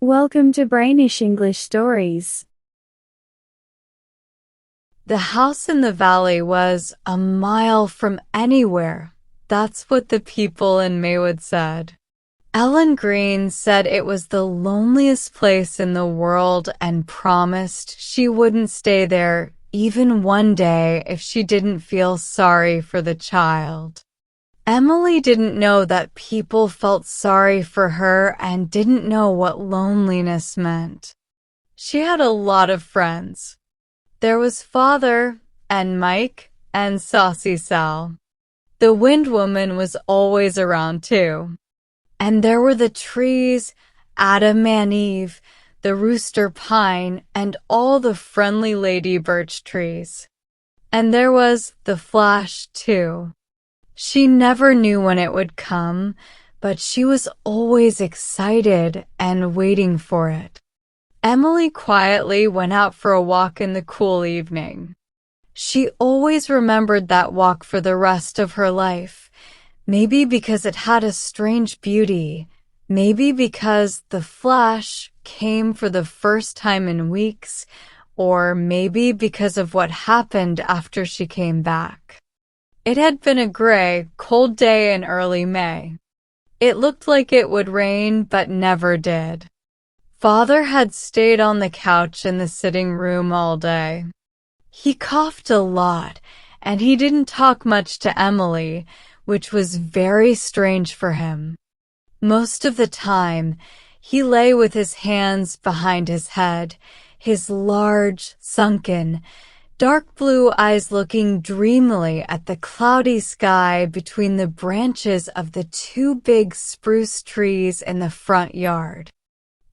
Welcome to Brainish English Stories. The house in the valley was a mile from anywhere. That's what the people in Maywood said. Ellen Green said it was the loneliest place in the world and promised she wouldn't stay there even one day if she didn't feel sorry for the child. Emily didn't know that people felt sorry for her and didn't know what loneliness meant. She had a lot of friends. There was Father and Mike and Saucy Sal. The Wind Woman was always around too. And there were the trees, Adam and Eve, the rooster pine, and all the friendly lady birch trees. And there was the Flash too. She never knew when it would come, but she was always excited and waiting for it. Emily quietly went out for a walk in the cool evening. She always remembered that walk for the rest of her life, maybe because it had a strange beauty, maybe because the Flash came for the first time in weeks, or maybe because of what happened after she came back. It had been a gray, cold day in early May. It looked like it would rain, but never did. Father had stayed on the couch in the sitting room all day. He coughed a lot, and he didn't talk much to Emily, which was very strange for him. Most of the time, he lay with his hands behind his head, his large, sunken, dark blue eyes looking dreamily at the cloudy sky between the branches of the two big spruce trees in the front yard.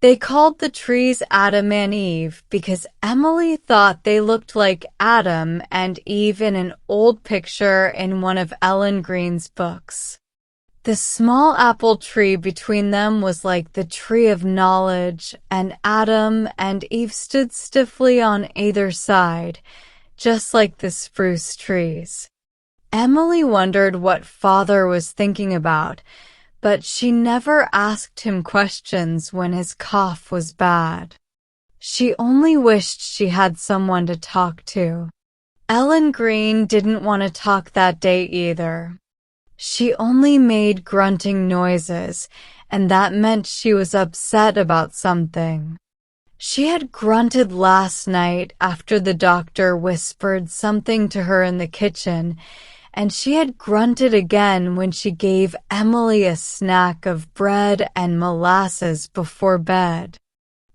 They called the trees Adam and Eve because Emily thought they looked like Adam and Eve in an old picture in one of Ellen Green's books. The small apple tree between them was like the tree of knowledge, and Adam and Eve stood stiffly on either side, just like the spruce trees. Emily wondered what Father was thinking about, but she never asked him questions when his cough was bad. She only wished she had someone to talk to. Ellen Green didn't want to talk that day either. She only made grunting noises, and that meant she was upset about something. She had grunted last night after the doctor whispered something to her in the kitchen, and she had grunted again when she gave Emily a snack of bread and molasses before bed.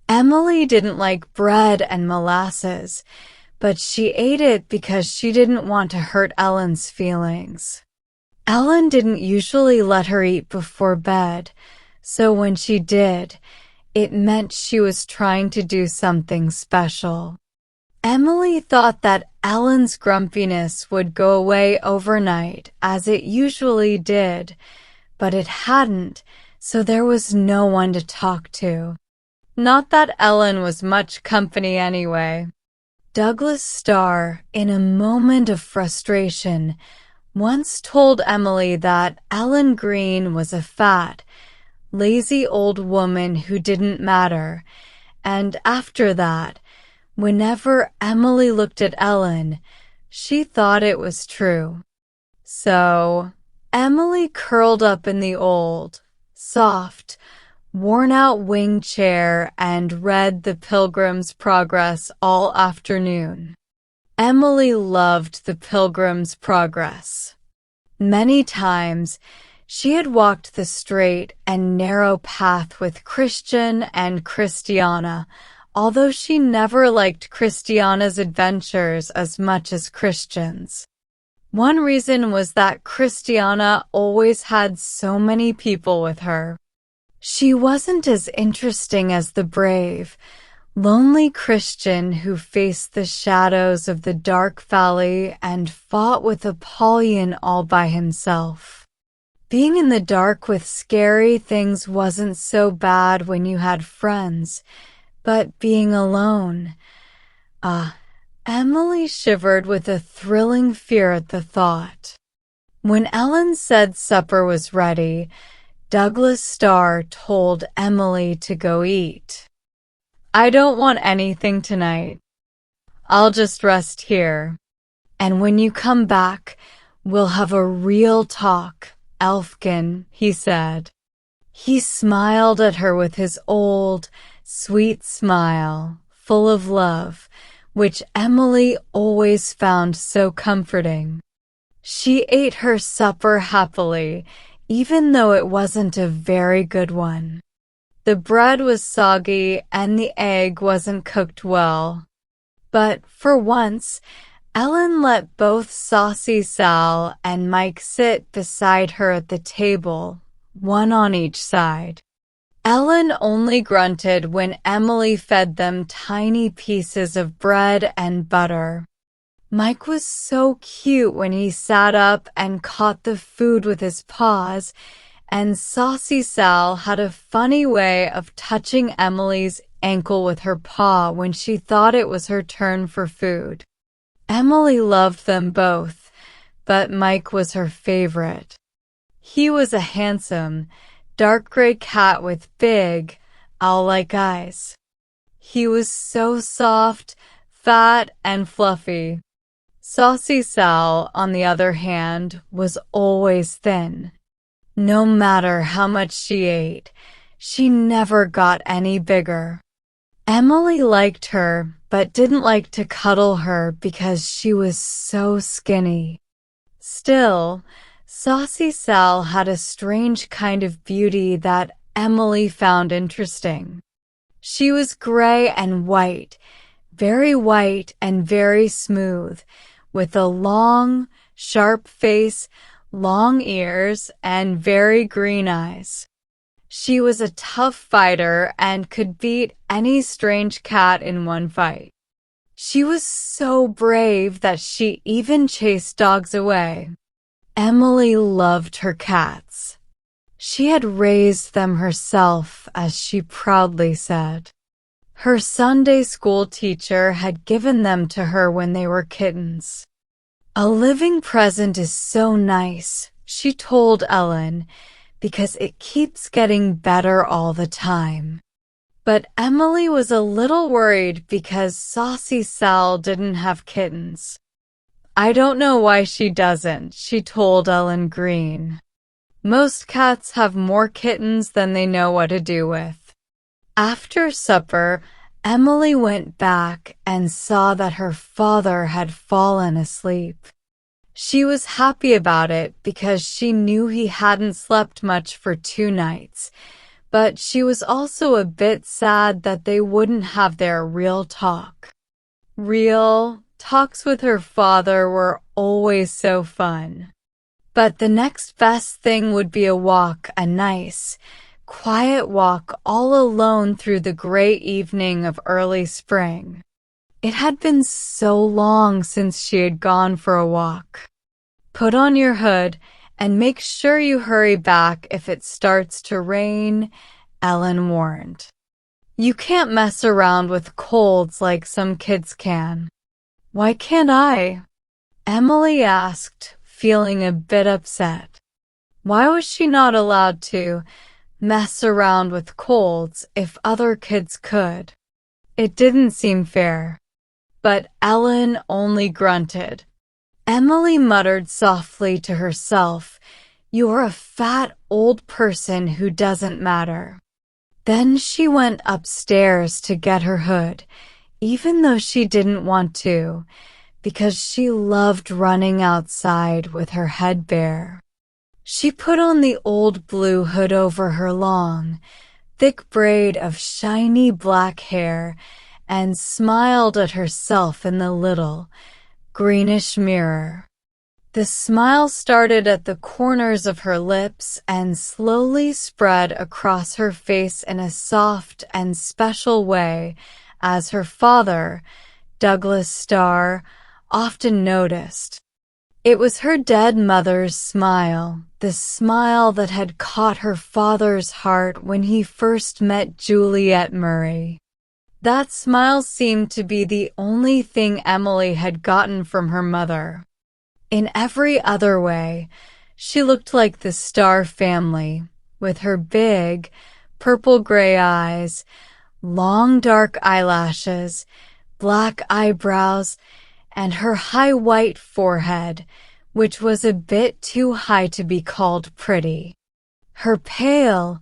Emily didn't like bread and molasses, but she ate it because she didn't want to hurt Ellen's feelings. Ellen didn't usually let her eat before bed, so when she did, it meant she was trying to do something special. Emily thought that Ellen's grumpiness would go away overnight, as it usually did, but it hadn't, so there was no one to talk to. Not that Ellen was much company anyway. Douglas Starr, in a moment of frustration, once told Emily that Ellen Green was a fat, lazy old woman who didn't matter, and after that, whenever Emily looked at Ellen, she thought it was true. So, Emily curled up in the old, soft, worn-out wing chair and read The Pilgrim's Progress all afternoon. Emily loved The Pilgrim's Progress. Many times, she had walked the straight and narrow path with Christian and Christiana, although she never liked Christiana's adventures as much as Christian's. One reason was that Christiana always had so many people with her. She wasn't as interesting as the brave, lonely Christian who faced the shadows of the dark valley and fought with Apollyon all by himself. Being in the dark with scary things wasn't so bad when you had friends, but being alone, Emily shivered with a thrilling fear at the thought. When Ellen said supper was ready, Douglas Starr told Emily to go eat. "I don't want anything tonight. I'll just rest here. And when you come back, we'll have a real talk, Elfkin," he said. He smiled at her with his old, sweet smile, full of love, which Emily always found so comforting. She ate her supper happily, even though it wasn't a very good one. The bread was soggy and the egg wasn't cooked well. But for once, Ellen let both Saucy Sal and Mike sit beside her at the table, one on each side. Ellen only grunted when Emily fed them tiny pieces of bread and butter. Mike was so cute when he sat up and caught the food with his paws, and Saucy Sal had a funny way of touching Emily's ankle with her paw when she thought it was her turn for food. Emily loved them both, but Mike was her favorite. He was a handsome, dark gray cat with big, owl-like eyes. He was so soft, fat, and fluffy. Saucy Sal, on the other hand, was always thin. No matter how much she ate, she never got any bigger. Emily liked her, but didn't like to cuddle her because she was so skinny. Still, Saucy Sal had a strange kind of beauty that Emily found interesting. She was gray and white, and very smooth, with a long, sharp face, long ears, and very green eyes. She was a tough fighter and could beat any strange cat in one fight. She was so brave that she even chased dogs away. Emily loved her cats. She had raised them herself, as she proudly said. Her Sunday school teacher had given them to her when they were kittens. "A living present is so nice," she told Ellen, "because it keeps getting better all the time." But Emily was a little worried because Saucy Sal didn't have kittens. "I don't know why she doesn't," she told Ellen Green. "Most cats have more kittens than they know what to do with." After supper, Emily went back and saw that her father had fallen asleep. She was happy about it because she knew he hadn't slept much for 2 nights, but she was also a bit sad that they wouldn't have their real talk. Real talks with her father were always so fun. But the next best thing would be a walk, a nice, quiet walk all alone through the gray evening of early spring. It had been so long since she had gone for a walk. "Put on your hood and make sure you hurry back if it starts to rain," Ellen warned. "You can't mess around with colds like some kids can." "Why can't I?" Emily asked, feeling a bit upset. Why was she not allowed to mess around with colds if other kids could? It didn't seem fair. But Ellen only grunted. Emily muttered softly to herself, "You're a fat old person who doesn't matter." Then she went upstairs to get her hood, even though she didn't want to, because she loved running outside with her head bare. She put on the old blue hood over her long, thick braid of shiny black hair and smiled at herself in the little, greenish mirror. The smile started at the corners of her lips and slowly spread across her face in a soft and special way, as her father, Douglas Starr, often noticed. It was her dead mother's smile, the smile that had caught her father's heart when he first met Juliet Murray. That smile seemed to be the only thing Emily had gotten from her mother. In every other way, she looked like the Starr family, with her big, purple-gray eyes, long dark eyelashes, black eyebrows, and her high white forehead, which was a bit too high to be called pretty. Her pale,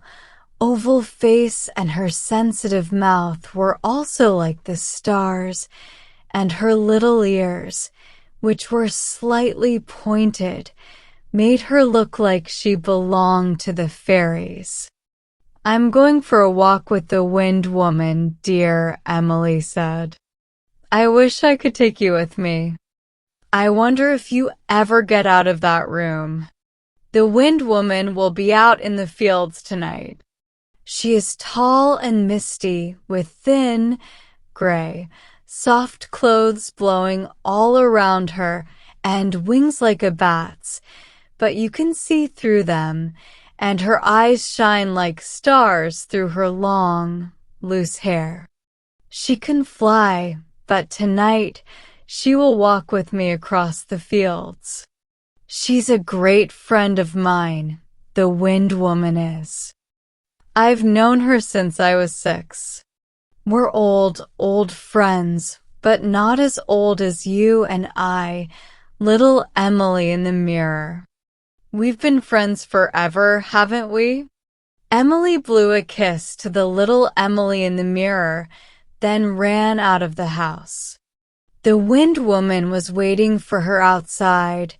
oval face and her sensitive mouth were also like the stars, and her little ears, which were slightly pointed, made her look like she belonged to the fairies. "I'm going for a walk with the Wind Woman, dear," Emily said. "I wish I could take you with me. I wonder if you ever get out of that room. The Wind Woman will be out in the fields tonight. She is tall and misty, with thin, gray, soft clothes blowing all around her and wings like a bat's, but you can see through them, and her eyes shine like stars through her long, loose hair. She can fly, but tonight she will walk with me across the fields. She's a great friend of mine, the Wind Woman is. I've known her since I was 6. We're old friends, but not as old as you and I, little Emily in the mirror. We've been friends forever, haven't we?" Emily blew a kiss to the little Emily in the mirror, then ran out of the house. The Wind Woman was waiting for her outside,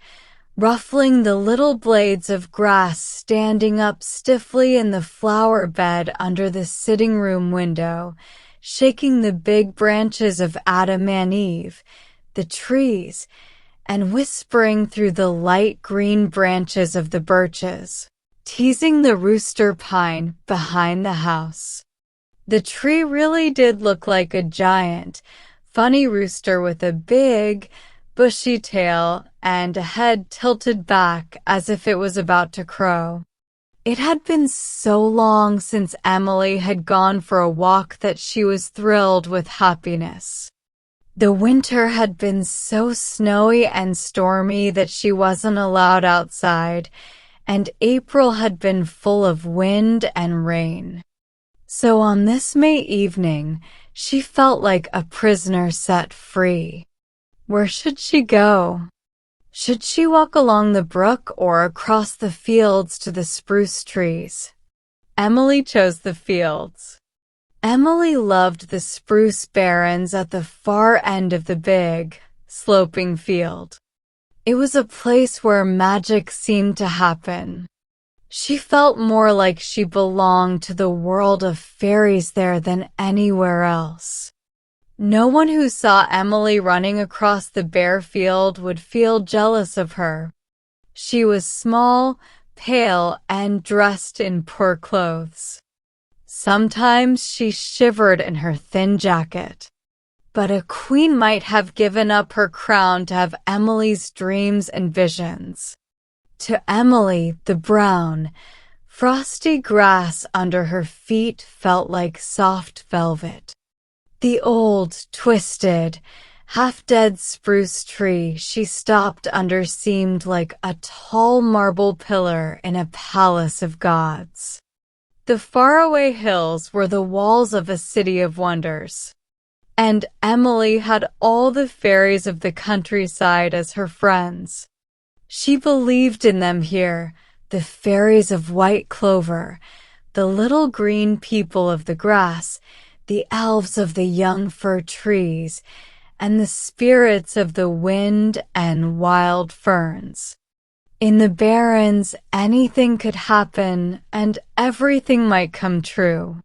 ruffling the little blades of grass standing up stiffly in the flower bed under the sitting room window, shaking the big branches of Adam and Eve, the trees, and whispering through the light green branches of the birches, teasing the rooster pine behind the house. The tree really did look like a giant, funny rooster with a big, bushy tail and a head tilted back as if it was about to crow. It had been so long since Emily had gone for a walk that she was thrilled with happiness. The winter had been so snowy and stormy that she wasn't allowed outside, and April had been full of wind and rain. So on this May evening, she felt like a prisoner set free. Where should she go? Should she walk along the brook or across the fields to the spruce trees? Emily chose the fields. Emily loved the spruce barrens at the far end of the big, sloping field. It was a place where magic seemed to happen. She felt more like she belonged to the world of fairies there than anywhere else. No one who saw Emily running across the bare field would feel jealous of her. She was small, pale, and dressed in poor clothes. Sometimes she shivered in her thin jacket. But a queen might have given up her crown to have Emily's dreams and visions. To Emily, the brown, frosty grass under her feet felt like soft velvet. The old, twisted, half-dead spruce tree she stopped under seemed like a tall marble pillar in a palace of gods. The faraway hills were the walls of a city of wonders. And Emily had all the fairies of the countryside as her friends. She believed in them here, the fairies of white clover, the little green people of the grass, the elves of the young fir trees, and the spirits of the wind and wild ferns. In the barrens, anything could happen and everything might come true.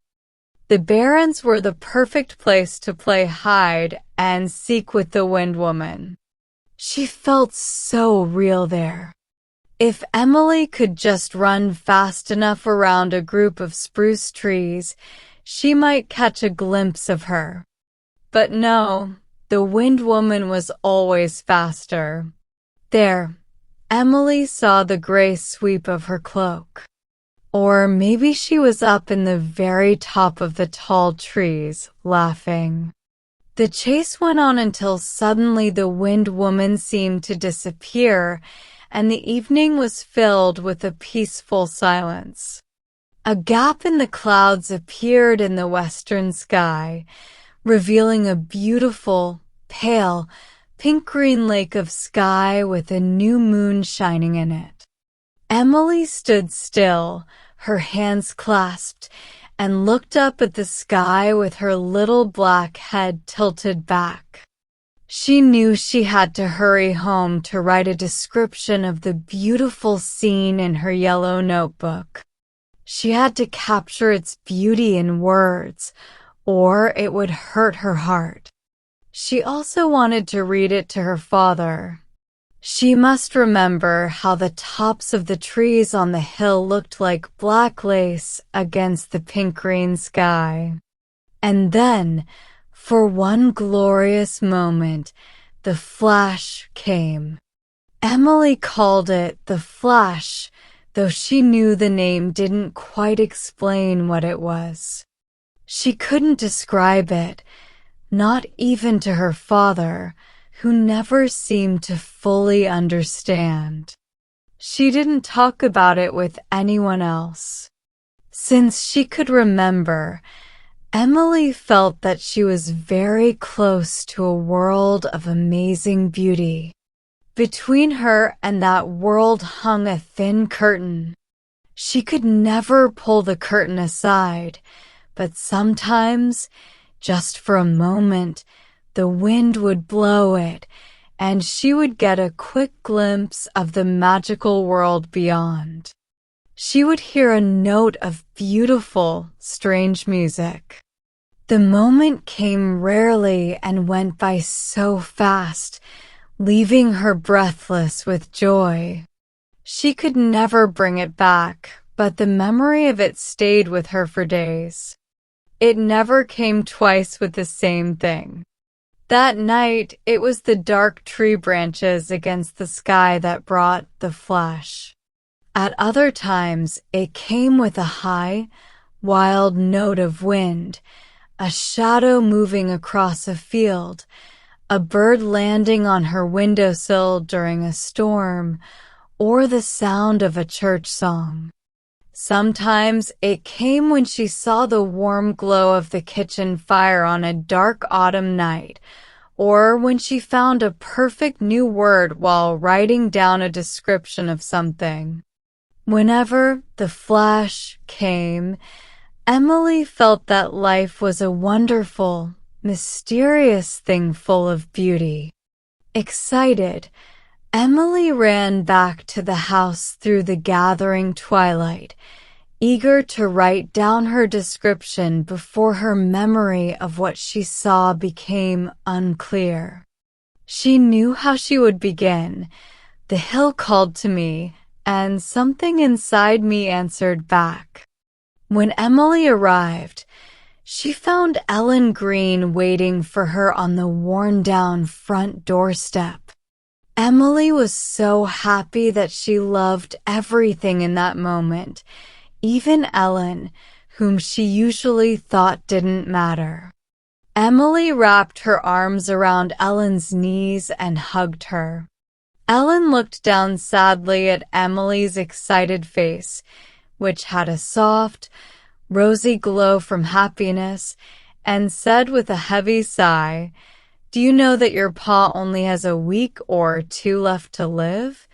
The barrens were the perfect place to play hide and seek with the Wind Woman. She felt so real there. If Emily could just run fast enough around a group of spruce trees, she might catch a glimpse of her. But no, the Wind Woman was always faster. There, Emily saw the gray sweep of her cloak. Or maybe she was up in the very top of the tall trees, laughing. The chase went on until suddenly the Wind Woman seemed to disappear, and the evening was filled with a peaceful silence. A gap in the clouds appeared in the western sky, revealing a beautiful, pale, pink-green lake of sky with a new moon shining in it. Emily stood still, her hands clasped, and looked up at the sky with her little black head tilted back. She knew she had to hurry home to write a description of the beautiful scene in her yellow notebook. She had to capture its beauty in words, or it would hurt her heart. She also wanted to read it to her father. She must remember how the tops of the trees on the hill looked like black lace against the pink-green sky. And then, for one glorious moment, the flash came. Emily called it the flash, though she knew the name didn't quite explain what it was. She couldn't describe it, not even to her father, who never seemed to fully understand. She didn't talk about it with anyone else. Since she could remember, Emily felt that she was very close to a world of amazing beauty. Between her and that world hung a thin curtain. She could never pull the curtain aside, but sometimes, just for a moment, the wind would blow it, and she would get a quick glimpse of the magical world beyond. She would hear a note of beautiful, strange music. The moment came rarely and went by so fast, leaving her breathless with joy. She could never bring it back, but the memory of it stayed with her for days. It never came twice with the same thing. That night, it was the dark tree branches against the sky that brought the flash. At other times, it came with a high, wild note of wind, a shadow moving across a field, a bird landing on her windowsill during a storm, or the sound of a church song. Sometimes it came when she saw the warm glow of the kitchen fire on a dark autumn night, or when she found a perfect new word while writing down a description of something. Whenever the flash came, Emily felt that life was a wonderful, mysterious thing full of beauty. Excited, Emily ran back to the house through the gathering twilight, eager to write down her description before her memory of what she saw became unclear. She knew how she would begin. The hill called to me, and something inside me answered back. When Emily arrived, she found Ellen Green waiting for her on the worn-down front doorstep. Emily was so happy that she loved everything in that moment, even Ellen, whom she usually thought didn't matter. Emily wrapped her arms around Ellen's knees and hugged her. Ellen looked down sadly at Emily's excited face, which had a soft, rosy glow from happiness, and said with a heavy sigh, "Do you know that your paw only has a week or two left to live?